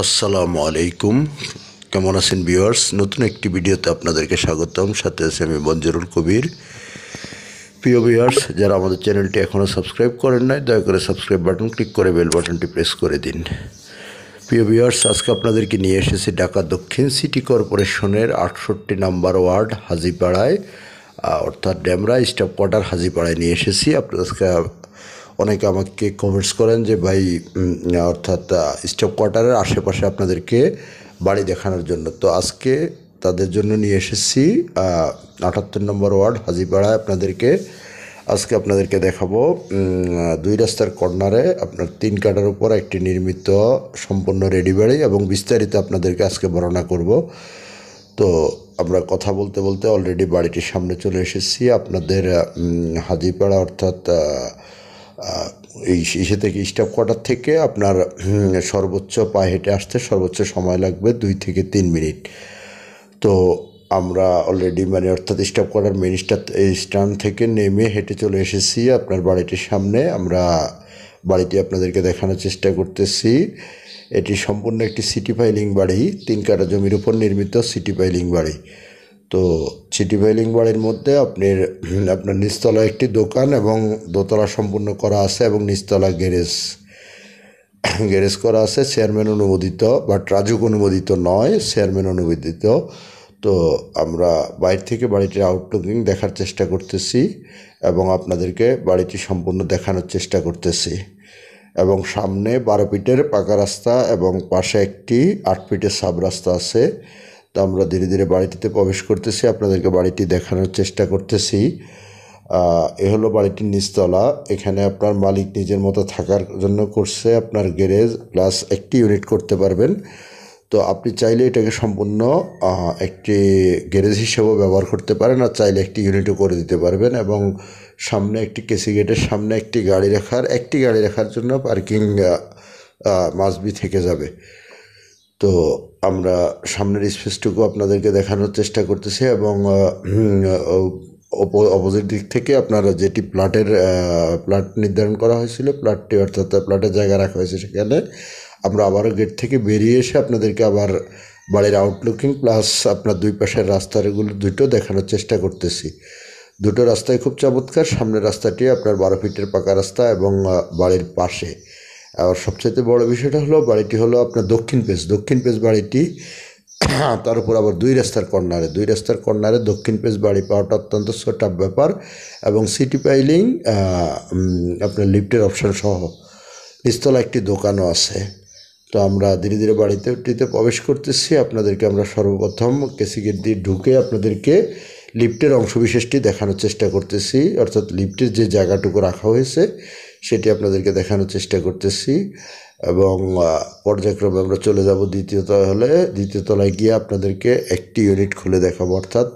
আসসালামু আলাইকুম। কেমন আছেন ভিউয়ার্স? নতুন একটি ভিডিওতে আপনাদেরকে স্বাগতম। সাথে আছি আমি মঞ্জুরুল কবির। প্রিয় ভিউয়ার্স, যারা আমাদের চ্যানেলটি এখনও সাবস্ক্রাইব করেন নাই, দয়া করে সাবস্ক্রাইব বাটন ক্লিক করে বেল বাটনটি প্রেস করে দিন। প্রিয় ভিউয়ার্স, আজকে আপনাদেরকে নিয়ে এসেছি ঢাকা দক্ষিণ সিটি কর্পোরেশনের 68 নম্বর ওয়ার্ড হাজীপাড়ায়, অর্থাৎ ডেমরা স্টাফ কোয়ার্টার হাজীপাড়ায় নিয়ে এসেছি। আপনাদেরকে অনেকে আমাকে কমেন্টস করেন যে ভাই অর্থাৎ স্টাফ কোয়ার্টারের আশেপাশে আপনাদেরকে বাড়ি দেখানোর জন্য। তো আজকে তাদের জন্য নিয়ে এসেছি 78 নম্বর ওয়ার্ড হাজীপাড়ায়। আজকে আপনাদেরকে দেখাবো 2 রাস্তার কর্নারে আপনার 3 কাঠার উপর একটি নির্মিত সম্পূর্ণ রেডি বাড়ি, এবং বিস্তারিত আপনাদেরকে আজকে বর্ণনা করব। তো আমরা কথা বলতে বলতে অলরেডি বাড়িটির সামনে চলে এসেছি। আপনাদের হাজীপাড়া অর্থাৎ এই ইসে থেকে স্টাফ কোয়ার্টার থেকে আপনার সর্বোচ্চ পায়ে হেঁটে আসতে সর্বোচ্চ সময় লাগবে 2 থেকে 3 মিনিট। তো আমরা অলরেডি অর্থাৎ স্টাফ কোয়ার্টার মেন স্ট্যান্ড থেকে নেমে হেঁটে চলে এসেছি আপনার বাড়িটির সামনে। আমরা বাড়িটি আপনাদেরকে দেখানোর চেষ্টা করতেছি। এটি সম্পূর্ণ একটি সিটি ফাইলিং বাড়ি, 3 কাঠা জমির উপর নির্মিত সিটি ফাইলিং বাড়ি। তো সিটি ফাইলিং বাড়ির মধ্যে আপনার নিচতলা একটি দোকান এবং দোতলা সম্পূর্ণ করা আছে, এবং নিচতলা গ্যারেজ করা আছে। চেয়ারম্যান অনুমোদিত, বাট রাজুক অনুমোদিত নয়, চেয়ারম্যান অনুমোদিত। তো আমরা বাইরে থেকে বাড়িটির আউটলুকিং দেখার চেষ্টা করতেছি এবং আপনাদেরকে বাড়িটি সম্পূর্ণ দেখানোর চেষ্টা করতেছি। এবং সামনে 12 ফিটের পাকা রাস্তা এবং পাশে একটি 8 ফিটের সাব রাস্তা আছে। তো আমরা ধীরে ধীরে বাড়িটিতে প্রবেশ করতেছি, আপনাদেরকে বাড়িটি দেখানোর চেষ্টা করতেছি। এ হলো বাড়িটির নিচতলা। এখানে আপনার মালিক নিজের মতো থাকার জন্য করছে আপনার গ্যারেজ প্লাস একটি ইউনিট করতে পারবেন। তো আপনি চাইলে এটাকে সম্পূর্ণ একটি গ্যারেজ হিসেবেও ব্যবহার করতে পারেন, আর চাইলে একটি ইউনিটও করে দিতে পারবেন। এবং সামনে একটি কেসি গেটের সামনে একটি গাড়ি রাখার জন্য পার্কিং মাসবি থেকে যাবে। তো আমরা সামনের স্পেসটুকু আপনাদেরকে দেখানোর চেষ্টা করতেছি, এবং অপোজিট দিক থেকে আপনারা যেটি প্লট নির্ধারণ করা হয়েছিল, প্লটটি অর্থাৎ প্লটের জায়গা রাখা হয়েছে, সেখানে আমরা আবারও গেট থেকে বেরিয়ে এসে আপনাদেরকে আবার বাড়ির আউটলুকিং প্লাস আপনার 2 পাশের রাস্তাগুলো দুটো দেখানোর চেষ্টা করতেছি। দুটো রাস্তায় খুব চমৎকার। সামনের রাস্তাটি আপনার 12 ফিটের পাকা রাস্তা এবং বাড়ির পাশে। আর সবচেয়ে বড় বিষয়টা হলো বাড়িটি হলো আপনার দক্ষিণ পেজ বাড়িটি। তার উপর আবার 2 রাস্তার কর্নারে দক্ষিণ পেজ বাড়ি পাওয়াটা অত্যন্ত টাফ ব্যাপার। এবং সিটি পাইলিং আপনার লিফটের অপশান সহ নিচতলা একটি দোকানও আছে। তো আমরা ধীরে ধীরে বাড়িতে প্রবেশ করতেছি। আপনাদেরকে আমরা সর্বপ্রথম কেসি গেট দিয়ে ঢুকে আপনাদেরকে লিফটের অংশবিশেষটি দেখানোর চেষ্টা করতেছি, অর্থাৎ লিফটের যে জায়গাটুকু রাখা হয়েছে সেটি আপনাদেরকে দেখানোর চেষ্টা করতেছি। এবং পর্যায়ক্রমে আমরা চলে যাব দ্বিতীয় তলায় গিয়ে আপনাদেরকে একটি ইউনিট খুলে দেখাবো। অর্থাৎ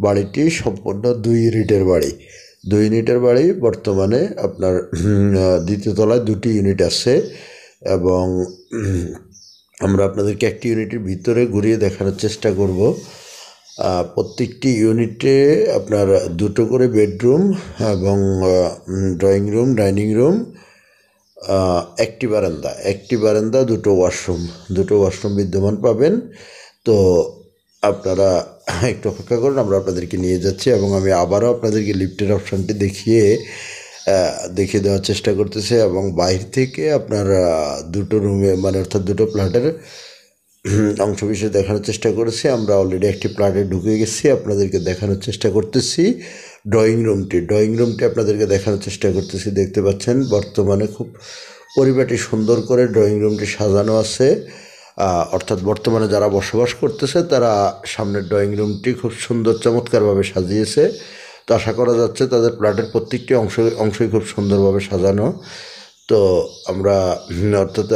বাড়িটি সম্পূর্ণ 2 ইউনিটের বাড়ি। বর্তমানে আপনার দ্বিতীয় তলায় 2টি ইউনিট আছে, এবং আমরা আপনাদেরকে একটি ইউনিটের ভিতরে ঘুরিয়ে দেখানোর চেষ্টা করব। প্রত্যেকটি ইউনিটে আপনার 2টো করে বেডরুম এবং ড্রয়িং রুম, ডাইনিং রুম, একটি বারান্দা, 2টো ওয়াশরুম বিদ্যমান পাবেন। তো আপনারা একটু অপেক্ষা করুন, আমরা আপনাদেরকে নিয়ে যাচ্ছি, এবং আমি আবারও আপনাদেরকে লিফটের অপশানটি দেখিয়ে দেওয়ার চেষ্টা করতেছি। এবং বাইরে থেকে আপনার 2টো রুমে অর্থাৎ 2টো ফ্ল্যাটের অংশবিশেষ দেখানোর চেষ্টা করেছি। আমরা অলরেডি একটি ফ্ল্যাটে ঢুকে গেছি, আপনাদেরকে দেখানোর চেষ্টা করতেছি ড্রয়িং রুমটি আপনাদেরকে দেখানোর চেষ্টা করতেছি। দেখতে পাচ্ছেন বর্তমানে খুব পরিপাটি সুন্দর করে ড্রয়িং রুমটি সাজানো আছে। অর্থাৎ বর্তমানে যারা বসবাস করতেছে তারা সামনের ড্রয়িং রুমটি খুব সুন্দর চমৎকারভাবে সাজিয়েছে। তো আশা করা যাচ্ছে তাদের ফ্ল্যাটের প্রত্যেকটি অংশই খুব সুন্দরভাবে সাজানো। তো আমরা অর্থাৎ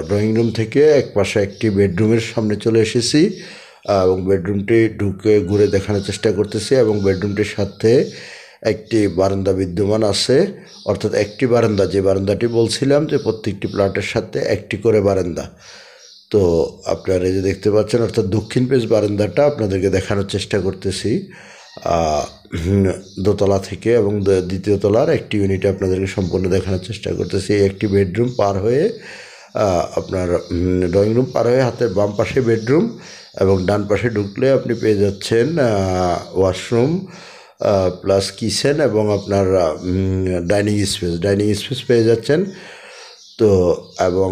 ড্রয়িং রুম থেকে এক পাশে একটি বেডরুমের সামনে চলে এসেছি, এবং বেডরুমটি ঢুকে ঘুরে দেখানোর চেষ্টা করতেছি। এবং বেডরুমটির সাথে একটি বারান্দা বিদ্যমান আছে, অর্থাৎ একটি বারান্দা, যে বারান্দাটি বলছিলাম যে প্রত্যেকটি ফ্ল্যাটের সাথে একটি করে বারান্দা। তো আপনারা এই যে দেখতে পাচ্ছেন, অর্থাৎ দক্ষিণ পেজ বারান্দাটা আপনাদেরকে দেখানোর চেষ্টা করতেছি দোতলা থেকে, এবং দ্বিতীয় তলার একটি ইউনিটে আপনাদেরকে সম্পূর্ণ দেখানোর চেষ্টা করতেছি। একটি বেডরুম পার হয়ে আপনার ড্রয়িং রুম পার হয়ে হাতের বাম পাশে বেডরুম এবং ডান পাশে ঢুকলে আপনি পেয়ে যাচ্ছেন ওয়াশরুম প্লাস কিচেন এবং আপনার ডাইনিং স্পেস পেয়ে যাচ্ছেন। তো এবং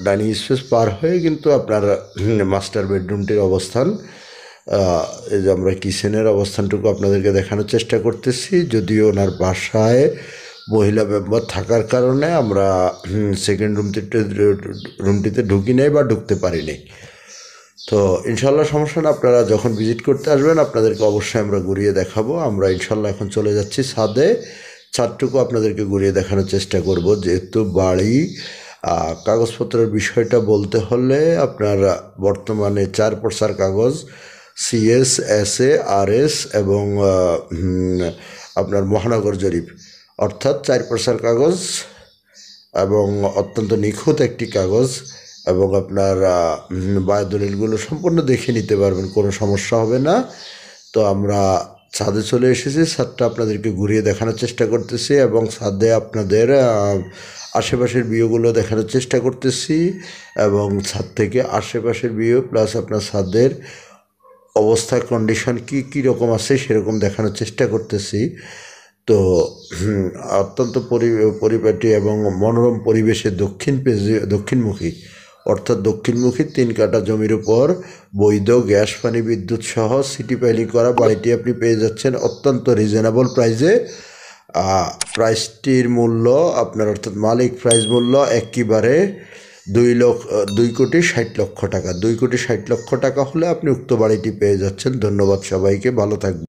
ডাইনিং স্পেস পার হয়ে কিন্তু আপনার মাস্টার বেডরুমটির অবস্থান। এই যে আমরা কিচেনের অবস্থানটুকু আপনাদেরকে দেখানোর চেষ্টা করতেছি, যদিও ওনার বাসায় মহিলা মেম্বার থাকার কারণে আমরা সেকেন্ড রুমটিতে ঢুকি নাই বা ঢুকতে পারিনি। তো ইনশাল্লাহ সমস্যা না, আপনারা যখন ভিজিট করতে আসবেন আপনাদেরকে অবশ্যই আমরা ঘুরিয়ে দেখাবো। আমরা ইনশাল্লাহ এখন চলে যাচ্ছি ছাদে, ছাদটুকু আপনাদেরকে ঘুরিয়ে দেখানোর চেষ্টা করব। যেহেতু বাড়ি কাগজপত্রের বিষয়টা বলতে হলে আপনার বর্তমানে 4 পর্সার কাগজ, CS, SA, RS এবং আপনার মহানগর জরিপ, অর্থাৎ 4 পর্সার কাগজ এবং অত্যন্ত নিখুঁত একটি কাগজ এবং আপনার বায়োদলিলগুলো সম্পূর্ণ দেখে নিতে পারবেন, কোনো সমস্যা হবে না। তো আমরা ছাদে চলে এসেছি, ছাদটা আপনাদেরকে ঘুরিয়ে দেখানোর চেষ্টা করতেছি এবং ছাদে আপনাদের আশেপাশের ভিউগুলো দেখানোর চেষ্টা করতেছি এবং ছাদ থেকে আশেপাশের ভিউ প্লাস আপনার ছাদের অবস্থা কন্ডিশন কী রকম আছে সেরকম দেখানোর চেষ্টা করতেছি। তো অত্যন্ত পরিপাটি এবং মনোরম পরিবেশে দক্ষিণমুখী অর্থাৎ দক্ষিণমুখী 3 কাঠা জমির উপর বৈধ গ্যাস, পানি, বিদ্যুৎ সহ সিটি পাইলিং করা বাড়িটি আপনি পেয়ে যাচ্ছেন অত্যন্ত রিজনেবল প্রাইসে। প্রাইসটির মূল্য আপনার অর্থাৎ মালিক প্রাইস মূল্য একেবারে 2,60,00,000 টাকা। 2,60,00,000 টাকা হলে আপনি উক্ত বাড়িটি পেয়ে যাচ্ছেন। ধন্যবাদ সবাইকে, ভালো থাকবেন।